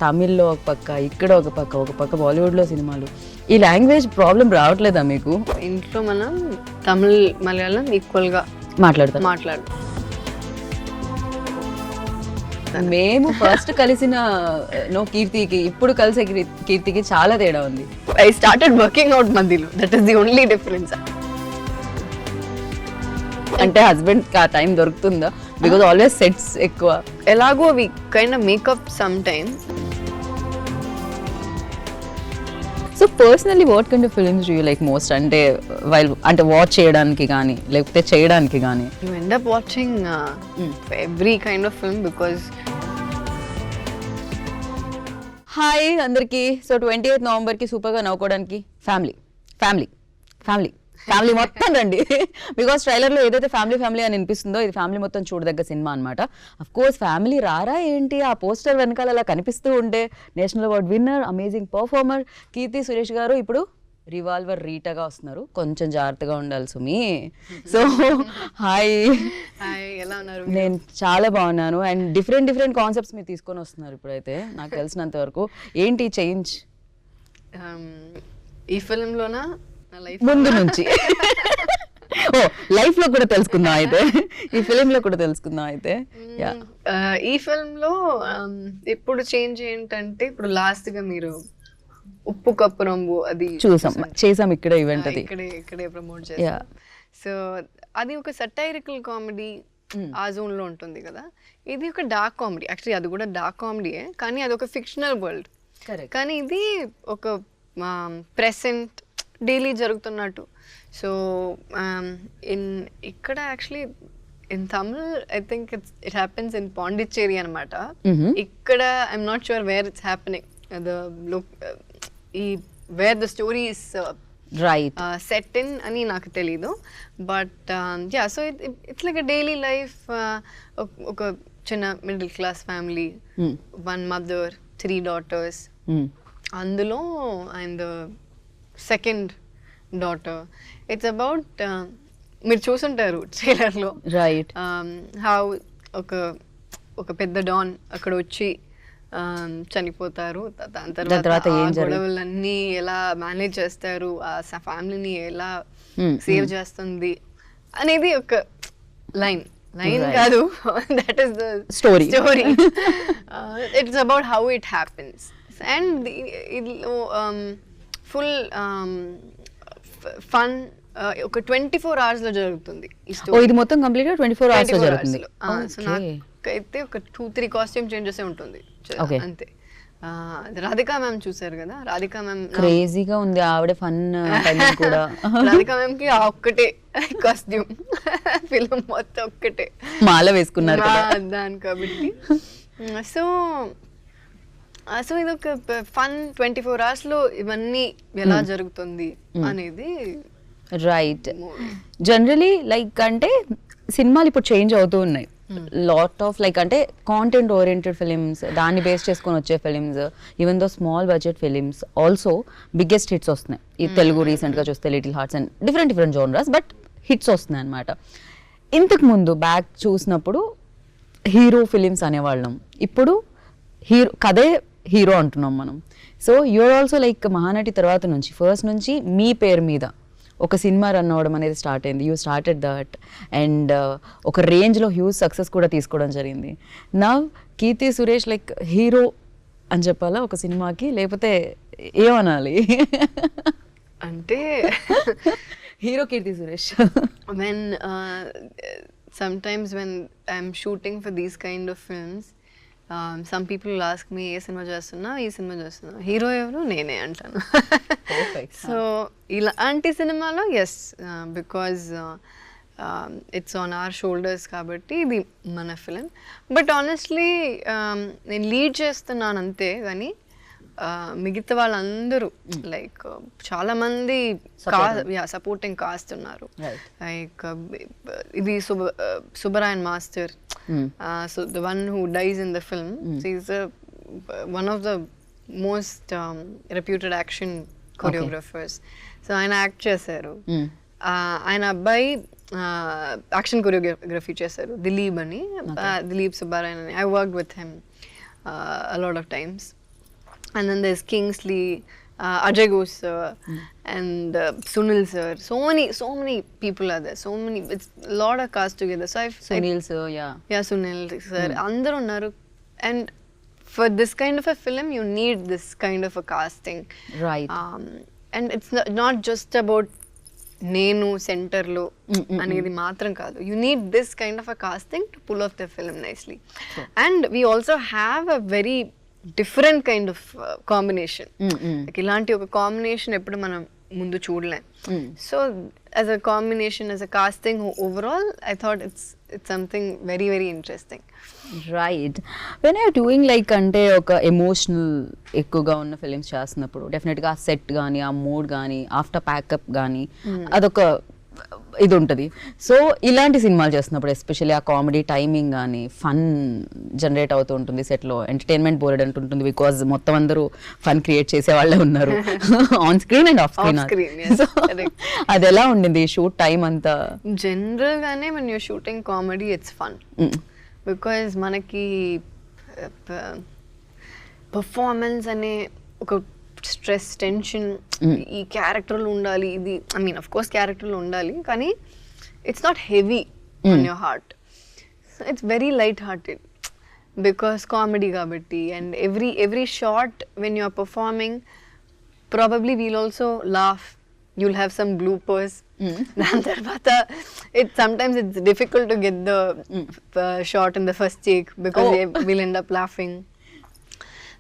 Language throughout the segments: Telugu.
తమిళ్లో ఒక పక్క, ఇక్కడ ఒక పక్క బాలీవుడ్లో సినిమాలు. ఈ లాంగ్వేజ్ ప్రాబ్లం రావట్లేదా మీకు? ఇంట్లో మనం తమిళ్ మలయాళం ఈక్వల్గా మాట్లాడతాం. మేము ఫస్ట్ కలిసిన కీర్తికి ఇప్పుడు కలిసే కీర్తికి చాలా తేడా ఉంది. ఐ స్టార్టెడ్ వర్కింగ్ అవుట్ మధ్యలో, that is the only difference. అంటే హస్బెండ్ కి ఆ టైం దొరుకుతుందా? బికాజ్ ఆల్వేస్ సెట్స్ ఎక్కువ. ఎలాగో we kind of make up some time. So personally what kind of films do you like most? అంటే అంటే వాచ్ చేయడానికి కానీ లేకపోతే చేయడానికి కానీ? You end up watching every kind of film because. Hi అందరికీ. సో 28 నవంబర్కి సూపర్గా నవ్వుకోవడానికి ఫ్యామిలీ మొత్తం రండి. బికాస్ ట్రైలర్లో ఏదైతే ఫ్యామిలీ అని అనిపిస్తుందో ఇది ఫ్యామిలీ మొత్తం చూడదగ్గ సినిమా అనమాట. అఫ్ కోర్స్ ఫ్యామిలీ రారా ఏంటి, ఆ పోస్టర్ వెనకాల అలా కనిపిస్తూ ఉంటే national award winner, amazing performer Keerthy Suresh గారు ఇప్పుడు రివాల్వర్ రీటాగా వస్తున్నారు. కొంచెం జాగ్రత్తగా ఉండాలి సుమి. సో హాయ్, ఎలా ఉన్నారు? నేను చాలా బాగున్నాను. అండ్ డిఫరెంట్ కాన్సెప్ట్స్ మీరు తీసుకొని వస్తున్నారు ఇప్పుడైతే నాకు తెలిసినంత వరకు. ఏంటి చేంజ్ ఈ ఫిల్మ్లోనా ముందు నుంచి? ఓ లైఫ్ లో కూడా తెలుసుకుందాం అయితే, ఈ ఫిలిం లో కూడా తెలుసుకుందాం అయితే. ఈ ఫిల్మ్ లో ఇప్పుడు చేంజ్ ఏంటంటే, ఇప్పుడు లాస్ట్ గా మీరు ఉప్పు కప్పు రంబు అది చేసాం ఇక్కడ ఈవెంట్, అది ఇక్కడే ప్రమోట్ చేసాం. సో అది ఒక సటైరికల్ కామెడీ ఆ జోన్ లో ఉంటుంది కదా. ఇది ఒక డార్క్ కామెడీ. యాక్చువల్లీ అది కూడా డార్క్ కామెడీయే, కానీ అది ఒక ఫిక్షనల్ వరల్డ్. కానీ ఇది ఒక ప్రెసెంట్ డైలీ జరుగుతున్నట్టు. సో ఇక్కడ actually in Tamil I think it happens in Pondicherry అనమాట. ఇక్కడ I'm not sure where it's happening, wear the story is set in అని నాకు తెలీదు. But yeah, so it's like a daily life. ఒక చిన్న middle class family, 1 mother, 3 daughters. అందులో and second daughter. It's about, మీరు చూసుంటారు ట్రైలర్లో, రైట్, హౌ ఒక పెద్ద డాన్ అక్కడ వచ్చి చనిపోతారు. దాని తర్వాత గొడవలన్నీ ఎలా మేనేజ్ చేస్తారు, ఆ ఫ్యామిలీని ఎలా సేవ్ చేస్తుంది అనేది ఒక లైన్ కాదు, that is the story. It's about how it happens. And full fun ఒక 24 hours లో జరుగుతుంది ఈ స్టోరీ. ఇది మొత్తం కంప్లీట్ గా 24 hours లో జరుగుతుంది. సో నాకైతే ఒక 2-3 కాస్ట్యూమ్ చేంజెస్ ఉంటుంది అంతే. రాధికా మ్యామ్ చూసారు కదా, రాధికా మ్యామ్ క్రేజీగా ఉంది, ఆవిడ ఫన్ కూడా. రాధికా మ్యామ్ కి ఒక్కటే కాస్ట్యూమ్, ఫిల్మ్ మొత్తం ఒక్కటే మాల వేసుకున్నారు దాని కాబట్టి. సో ఇది ఒక ఫన్ 24 hours లో ఇవన్నీ ఎలా జరుగుతుంది అనేది. రైట్. జనరలీ లైక్ అంటే సినిమాలు ఇప్పుడు చేంజ్ అవుతూ ఉన్నాయి. లాట్ ఆఫ్ లైక్ అంటే కాంటెంట్ ఓరియంటెడ్ ఫిలిమ్స్, దాన్ని బేస్ చేసుకొని వచ్చే films, even though small budget films also biggest hits వస్తున్నాయి. ఈ తెలుగు రీసెంట్గా చూస్తే little hearts and different genres, but hits వస్తున్నాయి అనమాట. ఇంతకు ముందు బ్యాక్ చూసినప్పుడు హీరో ఫిలిమ్స్ అనేవాళ్ళం, ఇప్పుడు కథే హీరో అంటున్నాం మనం. So you're also like Mahanati తర్వాత నుంచి ఫస్ట్ నుంచి మీ పేరు మీద ఒక సినిమా రన్ అవ్వడం అనేది స్టార్ట్ అయింది. యూ స్టార్టెడ్ దట్ అండ్ ఒక రేంజ్లో హ్యూజ్ సక్సెస్ కూడా తీసుకోవడం జరిగింది. Now Keerthy Suresh like hero అని చెప్పాలా ఒక సినిమాకి, లేకపోతే ఏమనాలి? అంటే hero Keerthy Suresh. when sometimes when I'm shooting for these kind of films, some people will ask me, ఏ సినిమా చేస్తున్నా, హీరో ఎవరు, నేనే అంటాను. సో ఇలాంటి సినిమాలో yes, because it's on our shoulders కాబట్టి ఇది మన ఫిలిం. బట్ ఆనెస్ట్లీ నేను లీడ్ చేస్తున్నాను అంతే, కానీ మిగతా వాళ్ళందరూ లైక్ చాలా మంది సపోర్టింగ్ కాస్ట్ ఉన్నారు. లైక్ ఇది Subbarayan master, so the one who dice in the film, is one of the most reputed action choreographers. So ఆయన యాక్ట్ చేశారు. ఆయన అబ్బాయి యాక్షన్ కొరియోగ్రఫీ చేశారు, దిలీప్ అని, దిలీప్ సుబ్బరాయన్ అని. I worked with him a lot of times. and then there's Kingsley, Ajay Ghosh sir, and Sunil sir. So many people are there. So many, it's a lot of cast together. So Sunil sir, yeah, Sunil sir, andaru unnaru. And for this kind of a film, you need this kind of a casting, right. And it's not just about నేను సెంటర్లో అనేది మాత్రం కాదు. You need this kind of a casting to pull off the film nicely. And we also have a very different kind of combination. ఇలాంటి ఒక కాంబినేషన్ ఎప్పుడు మనం ముందు చూడలేం. So as a combination, as a casting overall, I thought it's something very very interesting. Right. When are doing like అంటే ఒక ఎమోషనల్ ఎక్కువగా ఉన్న ఫిలిమ్స్ చేస్తున్నప్పుడు డెఫినెట్గా ఆ సెట్ కానీ, ఆ మూడ్ కానీ, ఆఫ్టర్ ప్యాకప్ కానీ అదొక ఇది ఉంటుంది. సో ఇలాంటి సినిమాలు చేస్తున్నప్పుడు ఎస్పెషల్లీ ఆ కామెడీ టైమింగ్ కానీ ఫన్ జనరేట్ అవుతూ ఉంటుంది సెట్లో. ఎంటర్టైన్మెంట్ బోర్డ్ అంటుంటుంది బికాజ్ మొత్తం అందరూ ఫన్ క్రియేట్ చేసే వాళ్ళే ఉన్నారు on screen and off screen. So అది ఎలా ఉండింది షూట్ టైం అంతా? జనరల్ గానే when you're shooting comedy it's fun because మనకి పర్ఫార్మెన్స్ అనే ఒక స్ట్రెస్, టెన్షన్, ఈ క్యారెక్టర్లో ఉండాలి, ఇది ఐ మీన్ అఫ్ కోర్స్ క్యారెక్టర్లో ఉండాలి, కానీ it's not heavy on your heart. It's very light hearted because comedy కాబట్టి. And every short when you are performing probably we'll also laugh, you'll have some bloopers. దాని తర్వాత sometimes it's difficult to get the shot in the first take because we'll end up laughing.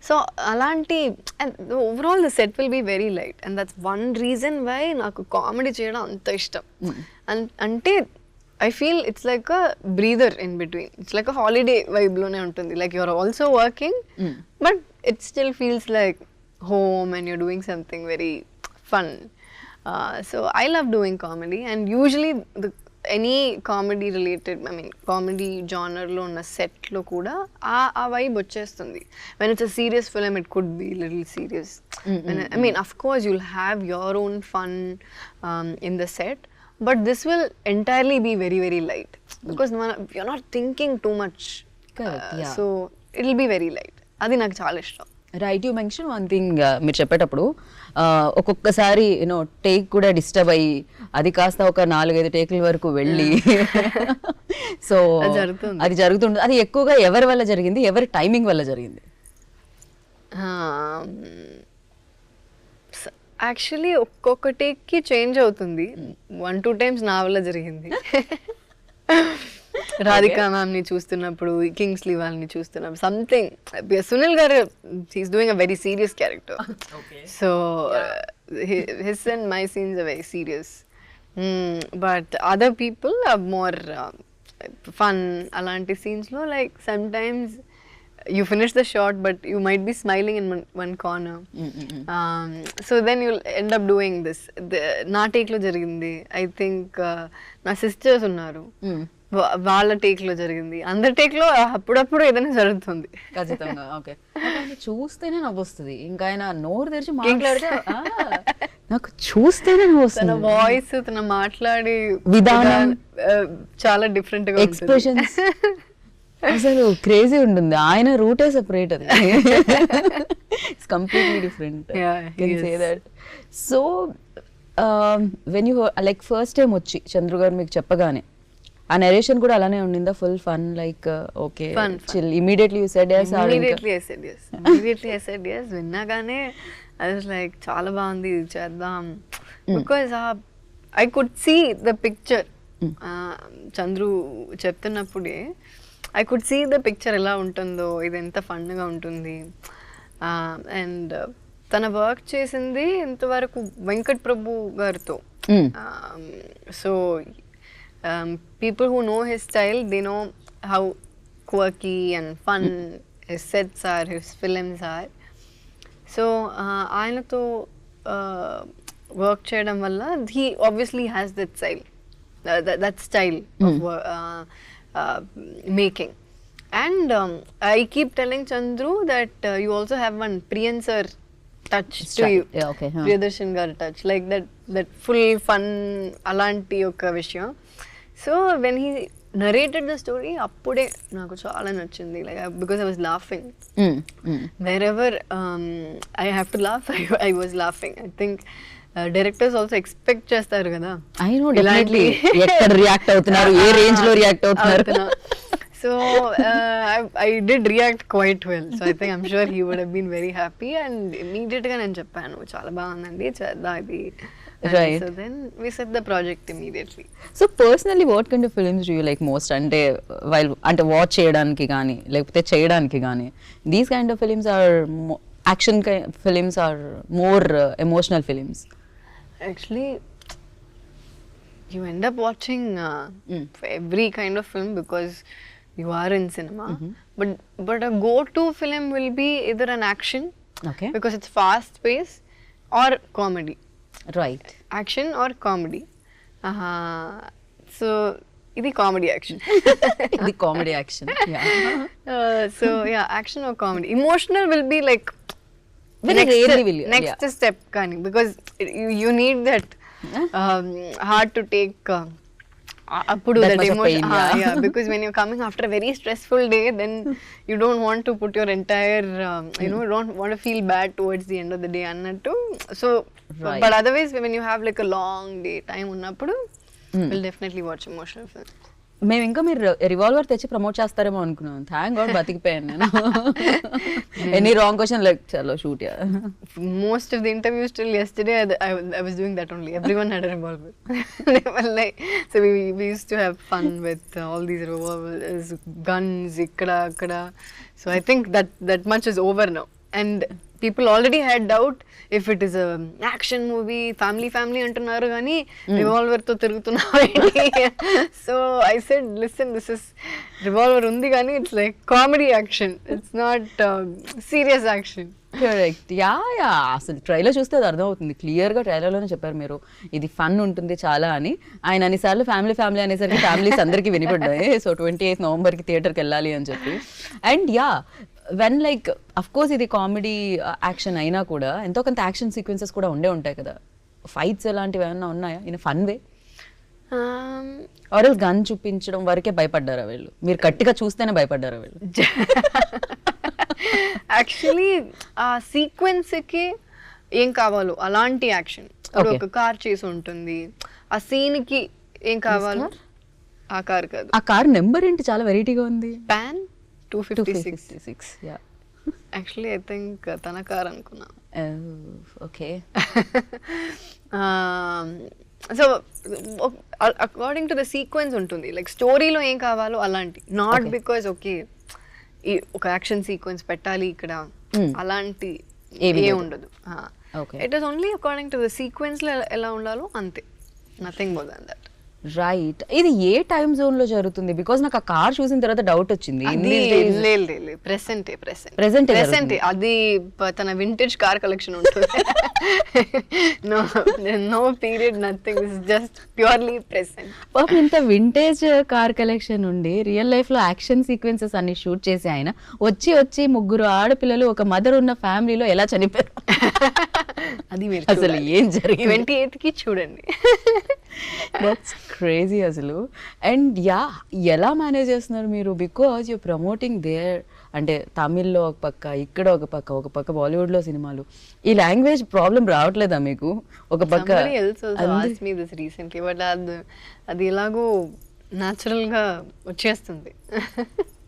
So అలాంటి, and overall the set will be very light, and that's one reason why నాకు కామెడీ చేయడం అంత ఇష్టం. అంటే I feel it's like a breather in between. It's like a holiday vibe లోనే ఉంటుంది. Like you're also working, but it still feels like home and you're doing something very fun. So I love doing comedy, and usually any comedy related, I mean comedy genre lo ఉన్న set లో కూడా ఆ vibe వచ్చేస్తుంది. When it's a serious film, it could be a little serious. I mean of course you'll have your own fun in the set, but this will entirely be very very light because you're not thinking too much. Correct, yeah. So it'll be very light. అది నాకు చాలా ఇష్టం. Right. You mention one thing, మీరు చెప్పేటప్పుడు ఒక్కొక్కసారి యూనో టేక్ కూడా డిస్టర్బ్ అయ్యి అది కాస్త ఒక 4-5 టేకుల వరకు వెళ్ళి సో అది జరుగుతుంది. అది ఎక్కువగా ఎవరి వల్ల జరిగింది, ఎవరి టైమింగ్ వల్ల జరిగింది? యాక్చువల్లీ ఒక్కొక్క టేక్కి చేంజ్ అవుతుంది. 1-2 times నా వల్ల జరిగింది. రాధికా మ్యామ్ని చూస్తున్నప్పుడు, కింగ్స్లీ వాళ్ళని చూస్తున్నప్పుడు, సంథింగ్ సునీల్ గారు he's doing a very serious character. So his and my scenes are very serious, but other people are more fun. అలాంటి సీన్స్లో like sometimes you finish the shot but you might be smiling in one corner. So then you'll end up doing this. నా టేక్లో జరిగింది, ఐ థింక్ నా సిస్టర్స్ ఉన్నారు, వాళ్ళ టేక్లో జరిగింది, అందరి టేక్లో అప్పుడప్పుడు ఏదైనా జరుగుతుంది. ఖచ్చితంగా. ఓకే. చూస్తేనే నవ్వొస్తుంది, ఇంకా ఆయన నోరు తెరిచి మాట్లాడితే నాకు చూస్తేనే నవ్వొస్తుంది. తన వాయిస్, తన మాట్లాడే విధానం చాలా డిఫరెంట్ గా, ఎక్స్ప్రెషన్స్ అసలు క్రేజీ ఉంటుంది. ఆయన రూటే సెపరేట్, అది it's completely different. Can say that. So when you like first time వచ్చి చంద్రు గారు మీకు చెప్పగానే ఆ నరేషన్ కూడా అలానే ఉండిందా? Full fun, like okay chill, immediately you said yes? Immediately I said yes. విన్నాగానే I was like చాలా బాగుంది, ఇది చేద్దాం. Because I could see the picture. Chandru చెప్తున్నప్పుడే I could see the picture ఎలా ఉంటుందో, ఇది ఎంత ఫన్గా ఉంటుంది. అండ్ తన వర్క్ చేసింది ఇంతవరకు వెంకట్ ప్రభు గారితో. So people who know his style, they know how quirky and fun his sets are, his films are. So ఆయనతో వర్క్ చేయడం వల్ల he obviously has that style of making. And I keep telling Chandru that you also have one Priyan sir touch to you. Yeah, okay. Priyadarshan gar touch, like that full fun alanti oka vishayam. So when he narrated the story అప్పుడే నాకు చాలా నచ్చింది, like because I was laughing wear ever I have to laugh, I was laughing. I think directors also expect చేస్తారు కదా, ఐ నో డెఫినెట్లీ ఎక్కడ రియాక్ట్ అవుతున్నారు, ఏ రేంజ్ లో రియాక్ట్ అవుతున్నారు. So I did react quite well. So I think I'm sure he would have been very happy. And immediately నేను చెప్పాను చాలా బాగుందండి చేద్దాం ఇది. Right. So then we set the project immediately. So personally what kind of films do you like most? అంటే while అంటే వాచ్ చేయడానికి కానీ లేకపోతే చేయడానికి కానీ, these kind of films are action films or more emotional films? Actually you end up watching every kind of film because you are in cinema. But a go-to film will be either an action, Okay. because it's fast paced, or comedy. Right. Action or comedy. So ఇది comedy action. ఇది comedy action. Yeah. So yeah, action or comedy. Emotional will be like Very rarely will you. next step kani, because you need that hard to take appudu That that much of emotion. pain, yeah. Because when you're coming after a very stressful day, then you don't want to put your entire you know, don't want to feel bad towards the end of the day annattu. So Right. but otherwise when you have like a long day time ఉన్నప్పుడు we'll definitely watch emotional films. మేము ఇంకా మీరు రివాల్వర్ తెచ్చి ప్రమోట్ చేస్తారేమో అనుకున్నాం. థ్యాంక్ గాడ్ బతికిపోయాను నేను. ఎనీ రాంగ్ క్వశ్చన్ లైక్ చలో shoot. Most of the interviews till yesterday I was doing that only. Everyone had a revolver. They were like, so we used to have fun with all these revolvers, guns ikkada akkada. So I think that much is over now, and people already had doubt if it is a action movie, family అంటున్నారు కానీ రివాల్వర్ తో తిరుగుతున్నావు ఏంటి. So I said, listen, this is revolver ఉంది కానీ it's like comedy action, it's not serious action. Correct. Yeah అసలు ట్రైలర్ చూస్తే అది అర్థం అవుతుంది క్లియర్గా. ట్రైలర్లోనే చెప్పారు మీరు ఇది ఫన్ ఉంటుంది చాలా అని. ఆయన అన్నిసార్లు ఫ్యామిలీ అనేసరికి ఫ్యామిలీస్ అందరికీ వినిపడ్డాయి. సో 28 నవంబర్కి థియేటర్కి వెళ్ళాలి అని చెప్పి. And yeah when like of course ఇది కామెడీ యాక్షన్ అయినా కూడా ఎంతో కొంత యాక్షన్ సీక్వెన్సెస్ కూడా ఉంటాయి కదా. ఫైట్స్ అలాంటివి ఏమన్నా ఉన్నాయా in fun way? Or else gun చూపించడం వరకే భయపడ్డారా వీళ్ళు? మీరు గట్టిగా చూస్తేనే భయపడ్డారా వీళ్ళు? యాక్చువల్లీ ఆ సీక్వెన్స్ కి ఏం కావాలో అలాంటి యాక్షన్. ఒక కార్ చేసి ఉంటుంది, ఆ సీన్ కి ఏం కావాలో ఆ కార్ కాదు. ఆ కార్ నెంబర్ ఏంటి చాలా వెరైటీగా ఉంది. Pan 256. Yeah actually I think తన కార్ అనుకున్నా. Okay. So according to the sequence ఉంటుంది, లైక్ స్టోరీలో ఏం కావాలో అలాంటి. నాట్ బికాస్ ఓకే ఒక యాక్షన్ సీక్వెన్స్ పెట్టాలి ఇక్కడ అలాంటి ఏ ఉండదు. It is only according to the sequence లో ఎలా ఉండాలో అంతే, nothing more than that. Right. ఇది ఏ టైం జోన్ లో జరుగుతుంది? బికాజ్ నాకు ఆ కార్ చూసిన తర్వాత డౌట్ వచ్చింది. ప్రెసెంట్ అది తన వింటేజ్ కార్ కలెక్షన్ ఉంటుంది. No period, nothing, just purely present. పాపం ఇంత వింటేజ్ కార్ కలెక్షన్ ఉండి రియల్ లైఫ్ లో యాక్షన్ సీక్వెన్సెస్ అన్ని షూట్ చేసి ఆయన వచ్చి ముగ్గురు ఆడపిల్లలు ఒక మదర్ ఉన్న ఫ్యామిలీలో ఎలా చనిపోయారు? అది మీరు అసలు ఏం జరిగింది? 28th కి చూడండి. దట్స్ క్రేజీ అసలు. అండ్ యా ఎలా మేనేజ్ చేస్తున్నారు మీరు? బికాజ్ యూ ప్రమోటింగ్ దేర్ అంటే తమిళ్లో ఒక పక్క, ఇక్కడ ఒక పక్క బాలీవుడ్లో సినిమాలు. ఈ లాంగ్వేజ్ ప్రాబ్లం రావట్లేదా మీకు? ఒక పక్క అది ఎలాగో న్యాచురల్ గా వచ్చేస్తుంది.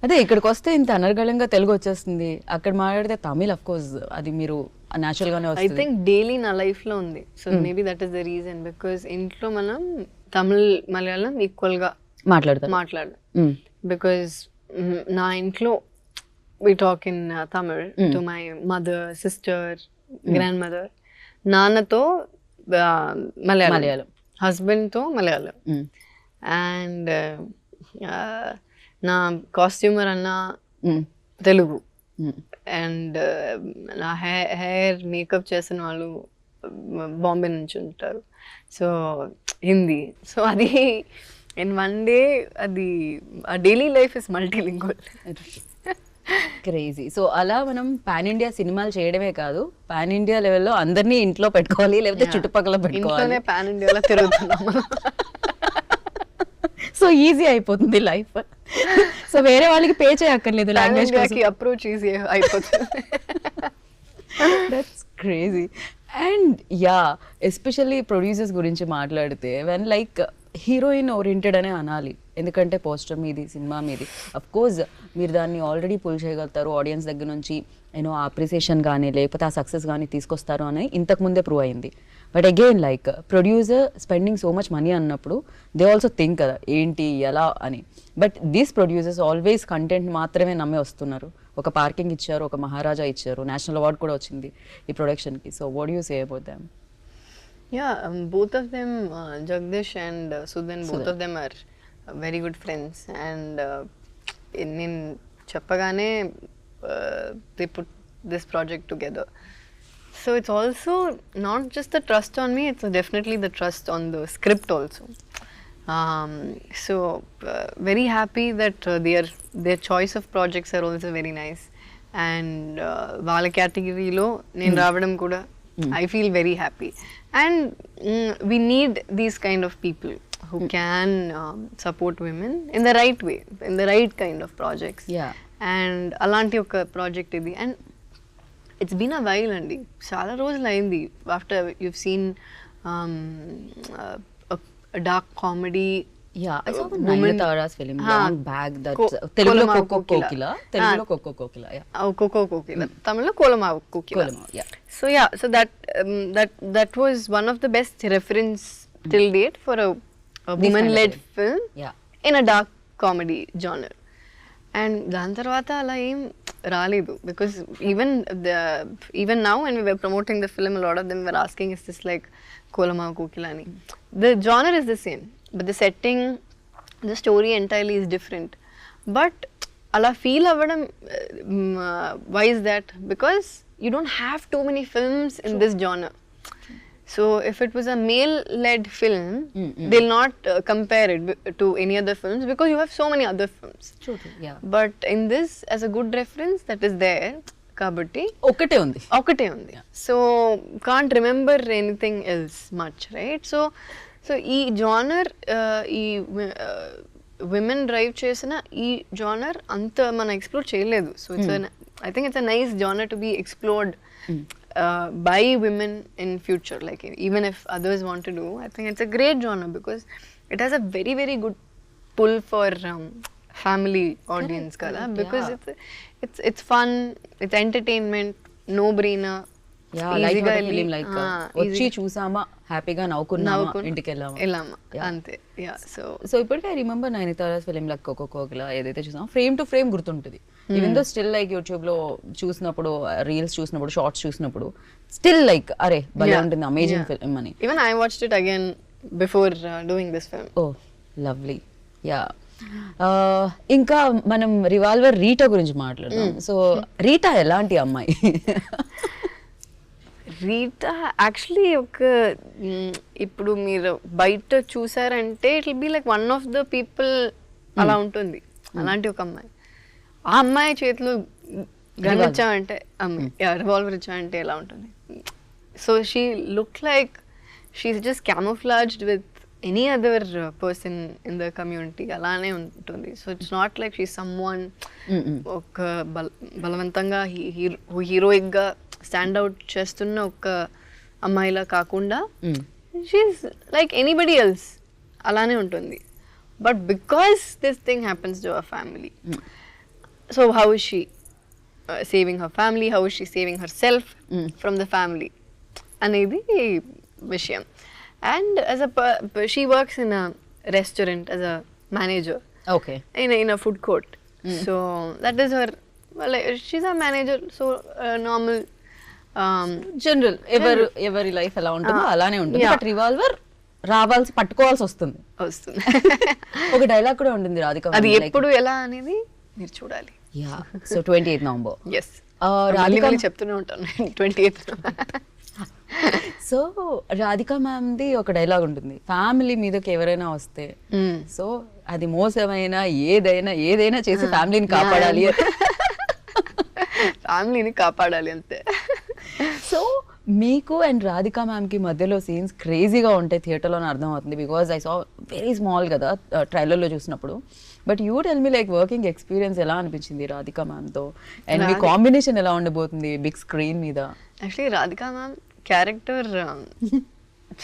అదే ఇక్కడికి వస్తే ఇంత అనర్గళంగా తెలుగు వచ్చేస్తుంది, అక్కడ మాట్లాడితే తమిళ్ అఫ్ కోర్స్ అది మీరు న్యాచురల్ గానే వస్తుంది. ఐ థింక్ డైలీ నా లైఫ్ లో ఉంది. So maybe that is the reason, because ఇంట్లో మనం తమిళ్ మలయాళం ఈక్వల్ గా మాట్లాడదాం. బికాస్ నా ఇంట్లో we talk in Tamil to my mother, sister, grandmother. నాన్నతో మలయాళం, హస్బెండ్ తో మలయాళం. అండ్ నా కాస్ట్యూమర్ అన్న తెలుగు. అండ్ నా హెయిర్ మేకప్ చేసిన వాళ్ళు బాంబే నుంచి ఉంటారు. సో హిందీ. సో అది ఇన్ వన్ డే అది ఆ daily life is multilingual. Crazy. So అలా మనం పాన్ ఇండియా సినిమాలు చేయడమే కాదు, పాన్ ఇండియా లెవెల్లో అందరినీ ఇంట్లో పెట్టుకోవాలి, లేకపోతే చుట్టుపక్కల పెట్టుకోవాలి. పాన్ ఇండియాలో తిరుగుతున్నాం. సో ఈజీ అయిపోతుంది లైఫ్. సో వేరే వాళ్ళకి పే చేయక్కర్లేదు లాంగ్వేజ్ కోసం. అప్రోచ్ ఈజీ అయిపోతుంది. That's crazy. And yeah, especially producers గురించి మాట్లాడితే వెన్ లైక్ హీరోయిన్ ఓరియంటెడ్ అనే అనాలి, ఎందుకంటే పోస్టర్ మీది, సినిమా మీది. అఫ్ కోర్స్ మీరు దాన్ని ఆల్రెడీ పుల్ చేయగలుగుతారు, ఆడియన్స్ దగ్గర నుంచి యూనో అప్రిసియేషన్ కానీ లేకపోతే ఆ సక్సెస్ కానీ తీసుకొస్తారు అని ఇంతకుముందే ప్రూవ్ అయింది. But again like producer spending so much money అన్నప్పుడు దే ఆల్సో థింక్ కదా ఏంటి ఎలా అని. But these producers always content మాత్రమే నమ్మే వస్తున్నారు. ఒక పార్కింగ్ ఇచ్చారు, ఒక మహారాజా ఇచ్చారు, నేషనల్ అవార్డ్ కూడా వచ్చింది ఈ ప్రొడక్షన్కి. So what you say about them? Yeah, both of them, Jagdish and Sudhan, both of them are very good friends. And in Chappagane, they put this project together. So it's also not just the trust on me, it's definitely the trust on the script also. So very happy that their choice of projects are also very nice. And వాళ్ళ కేటగిరీలో నేను రావడం కూడా I feel very happy. And we need these kind of people who can support women in the right way, in the right kind of projects. Yeah. And అలాంటి ఒక ప్రాజెక్ట్ ఇది. And it's been a while అండి, చాలా రోజులు అయింది after you've seen a dark comedy. Yeah, I saw the Nayanthara's film long back, that Telugulo Coco Kokila, Telugulo Coco Kokila, yeah. Coco Kokila, Tamil Kolama Kokila. Yeah. So yeah, so that was one of the best reference till date for a woman-led film, yeah, in a dark comedy genre. And దాని తర్వాత అలా ఏం రాలేదు, because even now when we were promoting the film, a lot of them were asking, is this like Kolama Kokila ani? The genre is the same, but the setting, the story entirely is different. But ala feel avadam, why is that? Because you don't have too many films in this genre. So if it was a male-led film, they'll not compare it to any other films, because you have so many other films. True, yeah. But in this, as a good reference, that is there. Kabatti ఒకటే ఉంది. So can't remember anything else much, right? So ఈ genre, ఈ women drive చేసిన ఈ genre అంత మనం explore చేయలేదు. So I think it's a nice genre to be explored by women in future. Like even if others want to do, I think it's a great genre because it has a very very good pull for family audience kada, because it's fun, it's entertainment, no brainer. Yeah, like a film like వచ్చి చూసామా, హ్యాపీగా నవ్వుకున్నామా, ఇంటికి వెళ్ళామా అంతే. యా, సో ఇప్పటికీ I remember Nayanthara's film like CoCo Kokila ఏదైతే చూసామో ఫ్రేమ్ టు ఫ్రేమ్ గుర్తుంటుంది. Even though still like YouTube లో చూసినప్పుడు, రీల్స్ చూసినప్పుడు, షార్ట్స్ చూసినప్పుడు స్టిల్ లైక్ అరే భలే ఉంటుంది, అమేజింగ్ ఫిల్మ్ అని. Even I watched it again before doing this film. Oh lovely. Yeah, ఇంకా మనం రివాల్వర్ రీటా గురించి మాట్లాడదాం. సో రీటా ఎలాంటి అమ్మాయి? రీటా యాక్చువల్లీ ఒక ఇప్పుడు మీరు బయట చూసారంటే it will be like one of the people అలా ఉంటుంది. అలాంటి ఒక అమ్మాయి, ఆ అమ్మాయి చేతిలో గన్ ఇచ్చామంటే, రివాల్వర్ ఇచ్చామంటే ఎలా ఉంటుంది? So she look like she's just camouflaged with any other person in the community, అలానే ఉంటుంది. So it's not like she someone ఒక బలవంతంగా హీరోయిక్గా స్టాండ్ అవుట్ చేస్తున్న ఒక అమ్మాయిలా కాకుండా షీఈస్ లైక్ ఎనీబడి ఎల్స్, అలానే ఉంటుంది. But because this thing happens to our family, so how is she saving her family, how is she saving her self from the family అనేది విషయం. And as she works in a restaurant as a manager. Okay. In a food court. So that is her. Well, she's a manager. So normal. General. Every life ఎలా ఉంటుందో అలానే ఉంటుంది. బట్ రివాల్వర్ రావాల్సి పట్టుకోవాల్సి వస్తుంది. ఒక డైలాగ్ కూడా ఉంటుంది రాధిక, అది ఎప్పుడు ఎలా అనేది మీరు చూడాలి. Yeah, so 28th November. Yes. Radhika చెప్తూనే ఉంటాను 28th. సో రాధిక మ్యామ్ది ఒక డైలాగ్ ఉంటుంది, ఫ్యామిలీ మీదకి ఎవరైనా వస్తే సో అది మోసమైనా ఏదైనా చేసి ఫ్యామిలీని కాపాడాలి, ఫ్యామిలీని కాపాడాలి అంతే. సో మీకు అండ్ రాధిక మ్యామ్ కి మధ్యలో సీన్స్ క్రేజీగా ఉంటాయి థియేటర్లో అర్థం అవుతుంది. Because I saw very small కదా ట్రైలర్లో చూసినప్పుడు. But you tell me like working experience ఎలా అనిపించింది రాధికా మ్యామ్తో, అండ్ మీ కాంబినేషన్ ఎలా ఉండబోతుంది బిగ్ స్క్రీన్ మీద? యాక్చువల్లీ రాధికా మ్యామ్ క్యారెక్టర్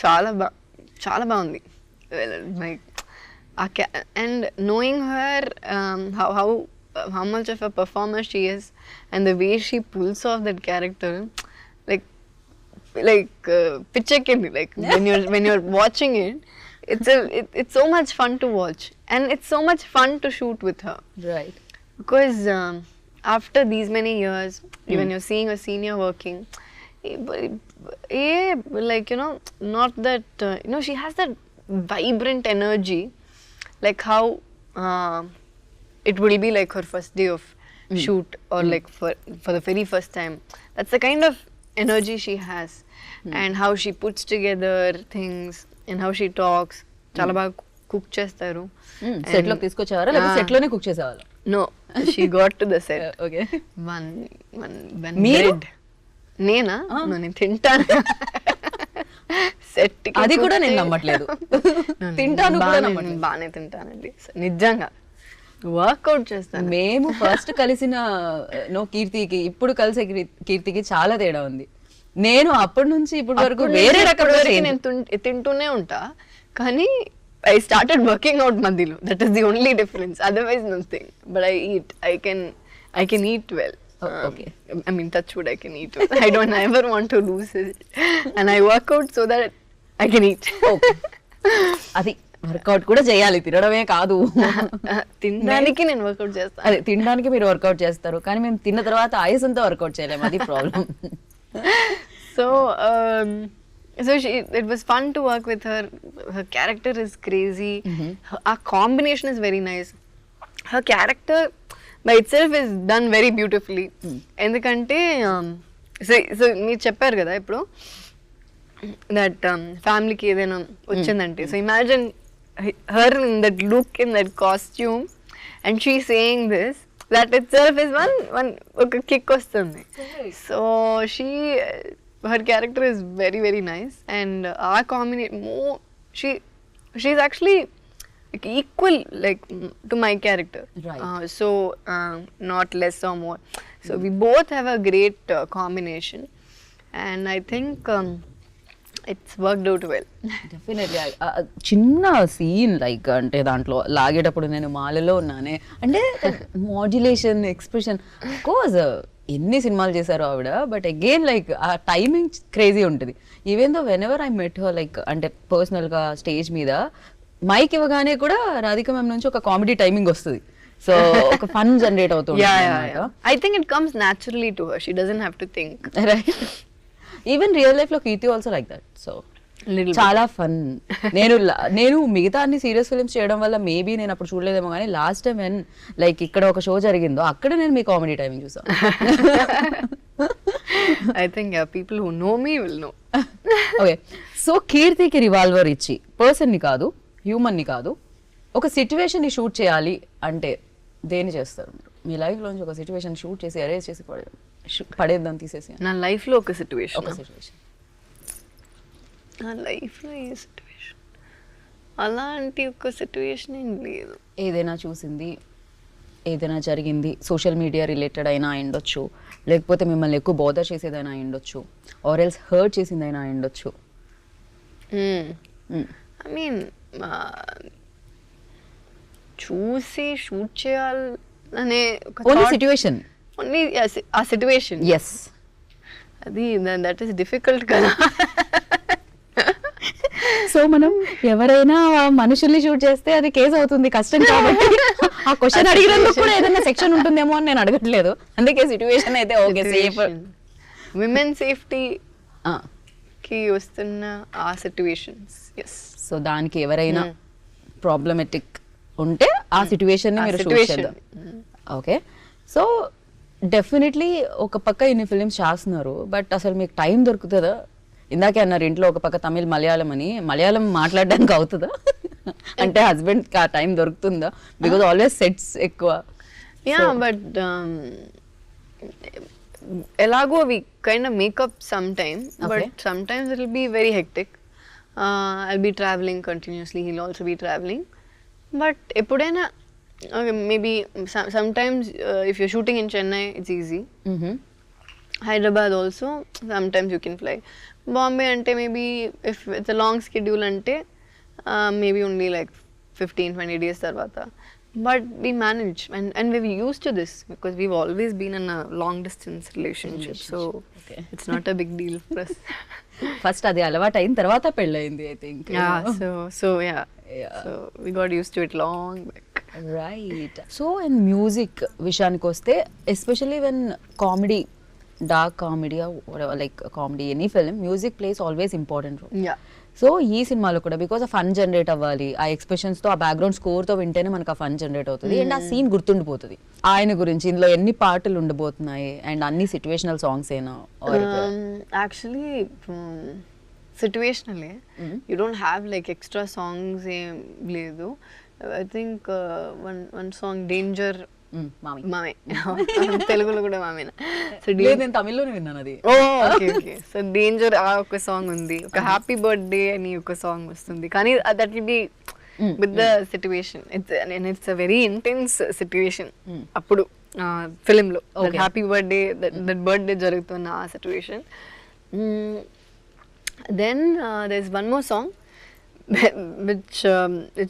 చాలా బాగుంది. Like and knowing her how much of a performer she is and the way she pulls off that character, like pichakindi, like when you're watching it, it's so much fun to watch, and it's so much fun to shoot with her, right? Because after these many years, when you're seeing a senior working, like, you know, not that you know, she has that vibrant energy, like how it will be like her first day of shoot, or like for the very first time. That's the kind of energy she has, and how she puts together things, and how she talks. Chala baga cook chestaru. Set lo తీసుకొచ్చారా లేకపోతే సెట్ లోనే cook చేసేవాళ్ళ? No, she got to the set. Okay. One bread. నేనా? No, నేను తింటాను. సెట్ అది కూడా నేను నమ్మట్లేదు. తింటాను కూడా నమ్మట్లేదు. బాగానే తింటానండి నిజంగా. వర్కౌట్ చేస్తాను. మేము ఫస్ట్ కలిసిన కీర్తికి ఇప్పుడు కలిసే కీర్తికి చాలా తేడా ఉంది. నేను అప్పటి నుంచి ఇప్పటి వరకు వేరే రకంగా నేను తింటూనే ఉంటా, కానీ I started working out మధ్యలో. That is the only difference. Otherwise nothing. But I eat. I can eat well. Okay. I mean, touch wood, I can eat well. I don't ever want to lose it. And I work out so that I can eat. Okay. అది వర్కౌట్ కూడా చేయాలి, తినడమే కాదు. తినడానికి నేను వర్కౌట్ చేస్తాను. అదే తినడానికి మీరు వర్కౌట్ చేస్తారు, కానీ మేము తిన్న తర్వాత ఆయాసంతో వర్కౌట్ చేయలేము, అది problem. So it was fun to work with her. Her character is crazy. Our combination is very nice. Her character by itself is done very beautifully. ఎందుకంటే సో మీరు చెప్పారు కదా ఇప్పుడు that ఫ్యామిలీకి ఏదైనా వచ్చిందంటే, so imagine her in that look, in that costume, and she saying this, that itself is one oka kick వస్తుంది. So her character is very very nice, and our combination more, she's actually like equal, like to my character, right? So not less or more. So we both have a great combination, and I think it's worked out well. Definitely. చిన్న సీన్ లైక్ అంటే దాంట్లో లాగేటప్పుడు నేను మాలలో ఉన్నానే అంటే మాడ్యులేషన్, ఎక్స్ప్రెషన్, కోర్స్ ఎన్ని సినిమాలు చేశారో ఆవిడ, బట్ అగైన్ లైక్ ఆ టైమింగ్ క్రేజీ ఉంటుంది. Even though when ever I met her, like అంటే పర్సనల్గా స్టేజ్ మీద మైక్ ఇవ్వగానే కూడా రాధిక మ్యామ్ నుంచి ఒక కామెడీ టైమింగ్ వస్తుంది. సో ఒక ఫన్ జనరేట్ అవుతుంది. I think it comes naturally to her. She doesn't have to think. Right. Even real life లో కీర్తి ఆల్సో లైక్ దట్. సో చాలా ఫన్. నేను మిగతా అన్ని సీరియస్ ఫిల్మ్స్ చేయడం వల్ల మేబీ నేను అప్పుడు చూడలేదేమో, కానీ లాస్ట్ టైం వెన్ లైక్ ఇక్కడ ఒక షో జరిగిందో అక్కడ నేను మీ కామెడీ టైమింగ్ చూసాను. I think people who know me will know. Okay. So కీర్తికి రివాల్వర్ ఇచ్చి పర్సన్ని కాదు, హ్యూమన్ని కాదు, ఒక సిచ్యువేషన్ని షూట్ చేయాలి అంటే దేన్ని చేస్తారు మీరు? మీ లైఫ్లోంచి ఒక సిచ్యువేషన్ షూట్ చేసి అరేంజ్ చేసి పడేద్దాం తీసేసి. నా లైఫ్లో ఒక సిచ్యువేషన్ నా లైఫ్లో ఏ సిచ్యువేషన్ అలాంటి ఒక సిచ్యువేషన్ ఏం లేదు. ఏదైనా చూసింది, ఏదైనా జరిగింది, సోషల్ మీడియా రిలేటెడ్ అయినా అయ్యుండొచ్చు, లేకపోతే మిమ్మల్ని ఎక్కువ బోదర్ చేసేదైనా అయ్యుండొచ్చు, ఆర్ ఎల్స్ హర్ట్ చేసిందైనా అయ్యుండొచ్చు. ఐ మీన్ చూసి షూట్ చేయాలనే ఓన్లీ సిచ్యువేషన్, ఓన్లీ ఆ సిచ్యువేషన్. ఎస్, అది దట్ ఈస్ డిఫికల్ట్ కదా. సో మనం ఎవరైనా మనుషుల్ని షూట్ చేస్తే అది కేసు అవుతుంది, కష్టం. కాబట్టి ఆ క్వశ్చన్ అడిగినందుకు కూడా ఏదైనా సెక్షన్ ఉంటుందేమో అని నేను అడగట్లేదు, అందుకే సిచ్యువేషన్ అయితే ఓకే. సేఫ్ విమెన్ సేఫ్టీ కి వస్తున్న ఆ సిచ్యువేషన్స్. ఎస్. సో దానికి ఎవరైనా ప్రాబ్లమెటిక్ ఉంటే ఆ సిచ్యువేషన్ ని మీరు షూట్ చేద్దాం. ఓకే. సో డెఫినెట్లీ ఒక పక్క ఇన్ని ఫిలిమ్స్ చేస్తున్నారు, బట్ అసలు మీకు టైం దొరుకుతుందా? ఇందాకే అన్నారు ఇంట్లో ఒక పక్క తమిళ్, మలయాళం అని. మలయాళం మాట్లాడడానికి అవుతుందా? అంటే హస్బెండ్ ఆ టైం దొరుకుతుందా? బికాజ్ ఆల్వేస్ సెట్స్ ఎక్కువ. యా, బట్ ఎలాగో we kind of make up some time, but sometimes it will be very hectic. I'll be traveling continuously, he'll also be traveling. But ఎప్పుడైనా maybe sometimes if you're shooting in Chennai, it's easy. Hyderabad also, sometimes you can fly. Bombay ante maybe if it's a long schedule ante maybe only like 15-20 days tarvata. But we manage and we're used to this because we've always been in a long distance relationship. So it's not a big deal for us. First అది అలవాటు అయిన తర్వాత పెళ్ళయింది I think. So we got used to it long back. Right. So and music విషయానికి వస్తే especially when comedy, dark comedy like comedy any film, music plays always important role. So ఈ సినిమాలో కూడా బికాస్ ఆ ఫన్ జనరేట్ అవ్వాలి, ఆ ఎక్స్ప్రెషన్స్ తో ఆ బ్యాక్గ్రౌండ్ స్కోర్ తో వింటేనే మనకు ఆ ఫన్ జనరేట్ అవుతుంది అండ్ ఆ సీన్ గుర్తుండిపోతుంది. ఆయన గురించి ఇందులో ఎన్ని పాటలు ఉండబోతున్నాయి అండ్ అన్ని సిచ్యువేషనల్ సాంగ్స్ ఏనా? Actually situational, you don't have like extra songs ఏం లేదు. I think one song danger, మామే తెలుగులో కూడా మామేనా? సో నేను తమిళ్లోనే విన్నాను అది. ఓకే. సో డేంజర్ ఆ ఒక సాంగ్ ఉంది, ఒక హ్యాపీ బర్త్డే అని ఒక సాంగ్ వస్తుంది, కానీ that will be with the situation. It's a very intense situation అప్పుడు ఫిలిం లో, హ్యాపీ బర్త్డే, దట్ బర్త్డే జరుగుతున్న ఆ situation. Then there is one more song which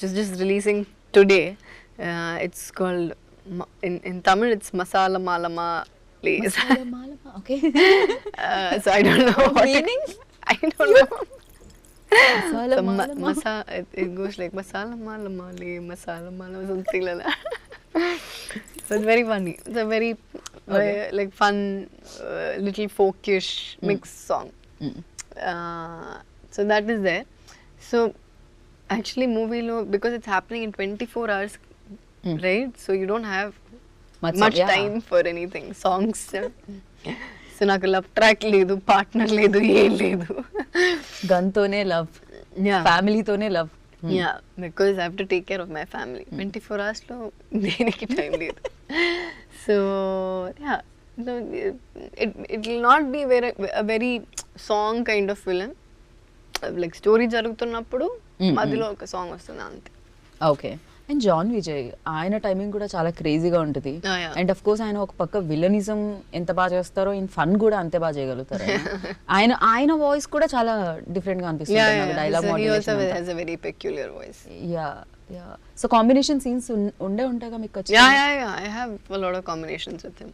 is just releasing today. It's called in Tamil it's Masala Malama please. Masala Malama, okay. So I don't know what meaning. I don't know. Masala Malama. It goes like Masala Malama le Masala Malama, something like that. So it's very funny. It's a very like fun little folkish mixed song. So that is there. So actually movie lo, because it's happening in 24 hours, right? So you don't have much time for anything, songs. So నాకు లవ్ ట్రాక్ లేదు, పార్ట్నర్ లేదు, ఏం లేదు. గన్తోనే లవ్, ఫ్యామిలీతోనే love. because I have to take care of my family. 24 hours లో దేనికి టైం లేదు. So it will not be a very song kind of film. Like story జరుగుతున్నప్పుడు మధ్యలో ఒక సాంగ్ వస్తుంది అంతే. ఓకే. అండ్ జాన్ విజయ్, ఆయన టైమింగ్ కూడా చాలా క్రేజీగా ఉంటుంది. అండ్ అఫ్ కోర్స్ ఆయన ఒక పక్క విలనిజం ఎంత బాగా చేస్తారో, ఇన్ ఫన్ కూడా అంతే బాగా చేయగలుగుతారు. ఆయన వాయిస్ కూడా చాలా డిఫరెంట్ గా అనిపిస్తుంది. Dialogue modulation has a very peculiar voice. So combination scenes ఉండే ఉంటాయిగా మీకు? I have a lot of combinations with him.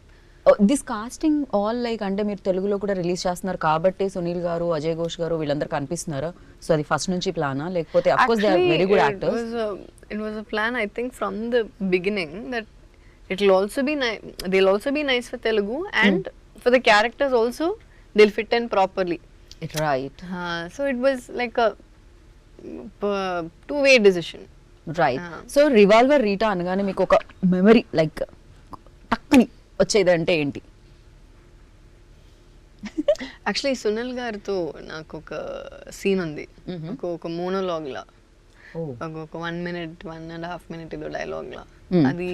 This casting all like అంటే మీరు తెలుగులో కూడా రిలీజ్ చేస్తున్నారు కాబట్టి సునీల్ గారు, అజయ్ ఘోష్ గారు వీళ్ళందరూ కనిపిస్తున్నారా? సో అది ఫస్ట్ నుంచి ప్లానా, లేకపోతే of course they are very good actors? It was a plan, I think, from the beginning that they'll also be nice for Telugu and for the characters also they'll fit in properly. Right. So it was like a two-way decision. Right. So Revolver Rita అనగానే మీకు ఒక మెమరీ లైక్ టక్కని వచ్చేదంటే ఏంటి? యాక్చువల్లీ సునీల్ గారితో నాకు ఒక సీన్ ఉంది, ఒక మోనోలాగ్ లా, ఒక 1 minute 1.5 minute ఏదో డైలాగ్ లా. అది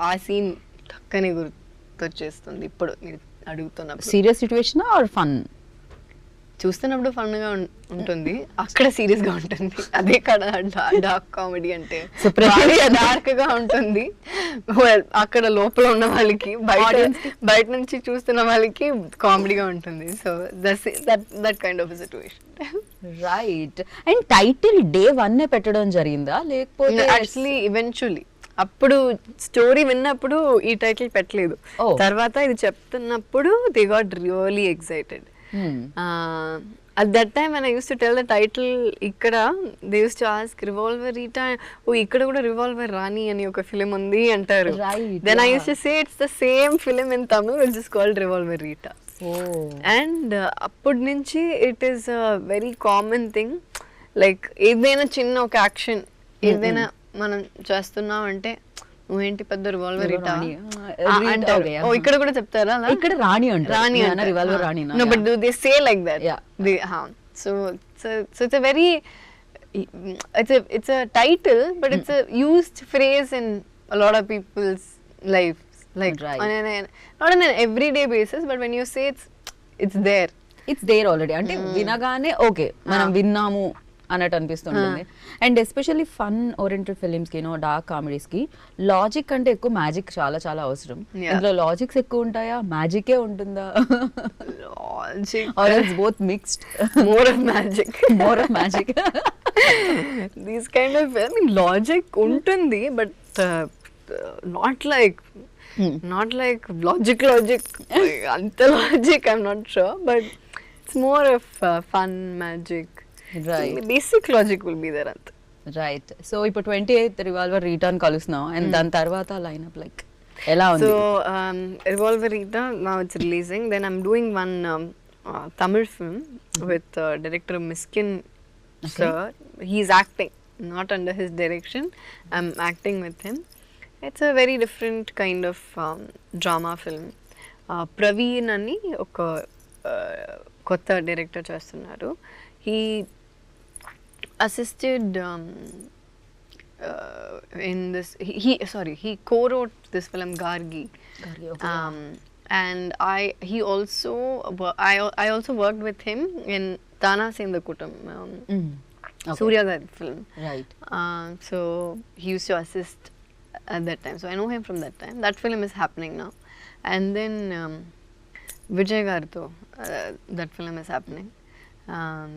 ఆ సీన్ టక్కనే గుర్తొచ్చేస్తుంది ఇప్పుడు మీరు అడుగుతున్నప్పుడు. Serious situation or fun? చూస్తున్నప్పుడు ఫన్ గా ఉంటుంది, అక్కడ సీరియస్ గా ఉంటుంది. అదే కదా డార్క్ కామెడీ అంటే, డార్క్ గా ఉంటుంది. అక్కడ లోపల ఉన్న వాళ్ళకి, బయట నుంచి చూస్తున్న వాళ్ళకి కామెడీగా ఉంటుంది. So that kind of situation. Right. And title day 1 పెట్టడం జరిగిందా, లేకపోతే యాక్చువల్లీ ఈవెన్చువల్లీ అప్పుడు స్టోరీ విన్నప్పుడు ఈ టైటిల్ పెట్టలేదు, తర్వాత ఇది చెప్తున్నప్పుడు they got really excited. At that time when I used to tell the title, ikkada they used to ask Revolver Rita, oh ikkada kuda Revolver Rani ani oka film undi antaru. Then I used to say it's the same film in Tamil, which is called Revolver Rita. And appud nunchi it is a very common thing, like edaina chinna oka action edaina manam chestunnam ante నువ్వేంటి పెద్ద రివాల్వర్ రీటా అంటారు. ఓ ఇక్కడ కూడా చెప్తారా? ఇక్కడ రాణి అంటారు. రాణి అంటే revolver Rani. No but do they say like that? They so it's a very it's a title but it's a used phrase in a lot of people's lives, like not on an everyday basis, but when you say it's there already అంటే వినగానే ఓకే మనం విన్నాము అన్నట్టు అనిపిస్తుంటుంది. And especially fun oriented films కి డార్క్ కామెడీస్ కి లాజిక్ అంటే ఎక్కువ మ్యాజిక్ చాలా చాలా అవసరం. ఇందులో లాజిక్స్ ఎక్కువ ఉంటాయా, మ్యాజికే ఉంటుందా? Logic. Or else both mixed. More of magic. More of magic. These kind of, I mean, logic untundi, but not like logic. Anta logic, I'm not sure, but it's more of fun, magic. Right. Basic logic will be there. Anta. Right. So ఇప్పుడు 28th Revolver Rita కలుస్తున్నాం అండ్ దాని తర్వాత లైనప్ లైక్ ఎలా ఉంది? So Revolver Rita, now it's releasing. Then I'm doing one Tamil film with director Miskin sir. He's acting, not under his direction. I'm acting with him. It's a very different kind of drama film. Praveen అని ఒక కొత్త డైరెక్టర్ చేస్తున్నారు. He assisted in this. He co-wrote this film Gargi. And I also worked with him in Tana Sendakutam, Surya Garu film. Right. So he used to assist at that time. So I know him from that time. That film is happening now. And then Vijay Gartho, that film is happening.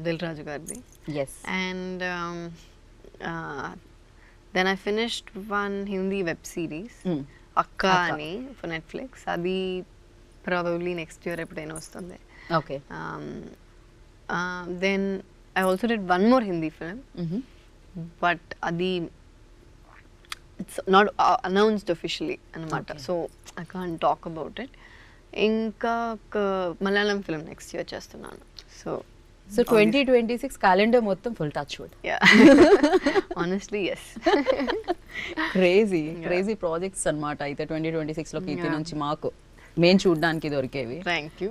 Dil Raju Gardi. Yes. And then I finished one Hindi web series, Akka ani, for Netflix. Adi probably next year eppudaina vastundi. Okay. Then I also did one more Hindi film, but adi it's not announced officially anamata, so I can't talk about it. Inka Malayalam film next year చేస్తున్నాను. So 2026 క్యాలెండర్ మొత్తం full touch wood. Yeah. Honestly, yes. Crazy projects అన్నమాట అయితే 2026 లో కీర్తి నుంచి మాకు మేము చూడడానికి దొరికేవి. Thank you.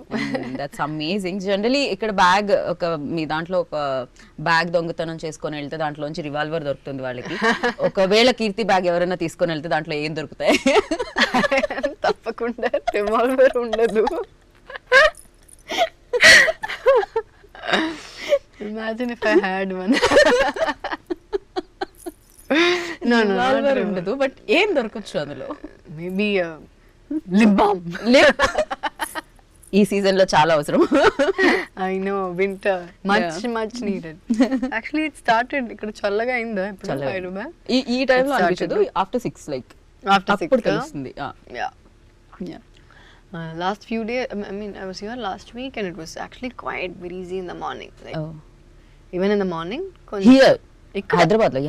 That's amazing. Generally ఇక్కడ బ్యాగ్ మీ దాంట్లో ఒక బ్యాగ్ దొంగతనం చేసుకొని వెళ్తే దాంట్లోంచి రివాల్వర్ దొరుకుతుంది వాళ్ళకి. ఒకవేళ కీర్తి బ్యాగ్ ఎవరైనా తీసుకొని వెళ్తే దాంట్లో ఏం దొరుకుతాయి? తప్పకుండా రివాల్వర్ ఉండదు. Imagine if I had one. No, revolver ఉండదు, బట్ ఏం దొరకచ్చు అందులో? Maybe lip balm. ఈ సీజన్ లో చాలా అవసరం. I know, winter much needed. Actually it started ఇక్కడ చల్లగా అయిందా ఇప్పుడు హైదరాబాద్? ఈ టైం లో అనిపించదు, ఆఫ్టర్ 6 లైక్ after 6 అప్పుడు తెలుస్తుంది. Yeah. Last few days, I mean, I was here last week and it was actually quite breezy in the morning. Like, even in the morning. Here, Hyderabad lo,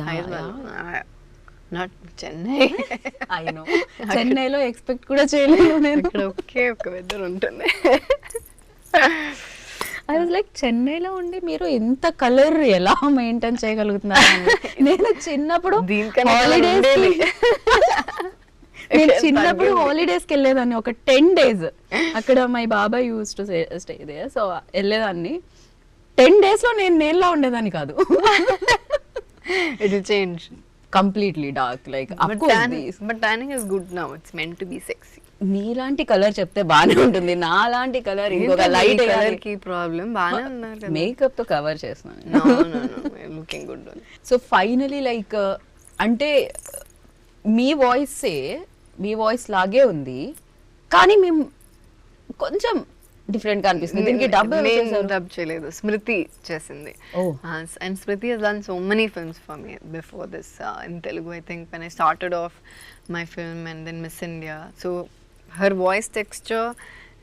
not Chennai. I know. Chennai lo expect kuda cheyalenu nenu. Ikkada oka weather untundi. I was like, Chennai లో ఉండి మీరు ఎంత కలర్ ఎలా మెయింటైన్ చేయగలుగుతున్నారు? నేను చిన్నప్పుడు హాలిడేస్ కి వెళ్ళేదాన్ని ఒక 10 days. అక్కడ మై బాబాయ్ used to stay there. So వెళ్ళేదాన్ని 10 days లో నేను నేనులా ఉండేదాన్ని కాదు. It will change completely dark, like but tanning is good now. It's meant to be sexy. మీలాంటి కలర్ చెప్తే బానే ఉంటుంది, నాలాంటి కలర్ ఇంకొక లైట్ కలర్ కి ప్రాబ్లం. బానే ఉన్నారు కదా, మేకప్ తో కవర్ చేస్తున్నాను. No, looking good. So finally like అంటే మీ వాయిస్ లాగే ఉంది, కానీ మేము కొంచెం డిఫరెంట్ గా అనిపిస్తుంది. దీనికి డబ్ చేయలేదు, స్మృతి చేసింది. And Smriti has done so many films for me before this in Telugu. I think when I started off my film and then Miss India, so her voice texture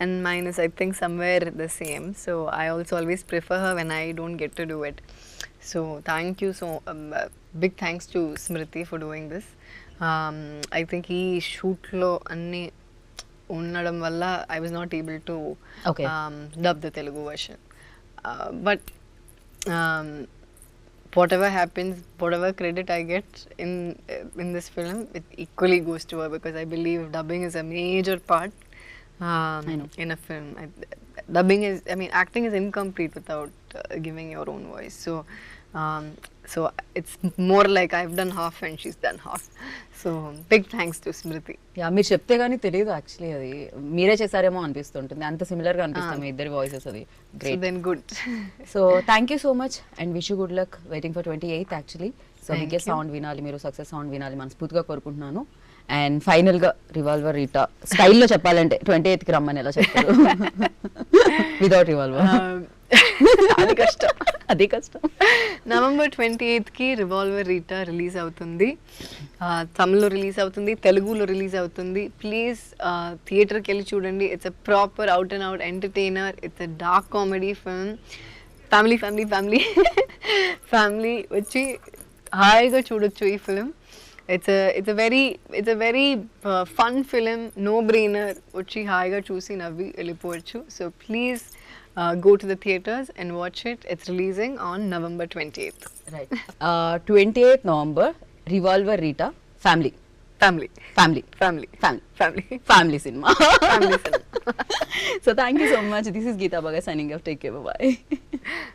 and mine is, I think, somewhere the same. So I also always prefer her when I don't get to do it. So thank you, so big thanks to Smriti for doing this. I think he shoot lo anni ఉండడం వల్ల I was not able to dub the Telugu version. But whatever happens, whatever credit I get in this film, it equally goes to her, because I believe dubbing is a major part in a film. Dubbing is, I mean, acting is incomplete without giving your own voice. So So it's more like I've done half and she's done half. So big thanks to Smriti. Yeah మీరు చెప్తే కానీ తెలియదు యాక్చువల్లీ, అది మీరే చేశారేమో అనిపిస్తుంటుంది, అంత సిమిలర్ గా అనిపిస్తాం మీ ఇద్దరి వాయిసెస్. అది So great. then good. So thank you so much and wish you good luck waiting for 28th actually. So Thank biggest you. Sound వినాలి, మీరు సక్సెస్ సౌండ్ వినాలి మనస్ఫూర్తిగా కోరుకుంటున్నాను. అండ్ ఫైనల్ గా రివాల్వర్ రీటా స్టైల్లో చెప్పాలంటే 28th కి రమ్మని ఎలా చెప్తారు వితౌట్ రివాల్వర్? అది కష్టం. అది కష్టం. November 28th కి రివాల్వర్ రీటా రిలీజ్ అవుతుంది. తమిళ్లో రిలీజ్ అవుతుంది, తెలుగులో రిలీజ్ అవుతుంది. ప్లీజ్ థియేటర్కి వెళ్ళి చూడండి. It's a proper out and out entertainer. It's a dark comedy film. Family family family family వచ్చి హాయిగా చూడొచ్చు ఈ film. It's a very fun film, no brainer. వచ్చి హాయిగా చూసి నవ్వి వెళ్ళిపోవచ్చు. So please go to the theaters and watch it. It's releasing on November 28th. Right. 28th November revolver Rita family Family. Family Family. Family Family. Family సినిమా. Family cinema. So thank you so much. This is Geetha బాగా signing off. Take care, bye.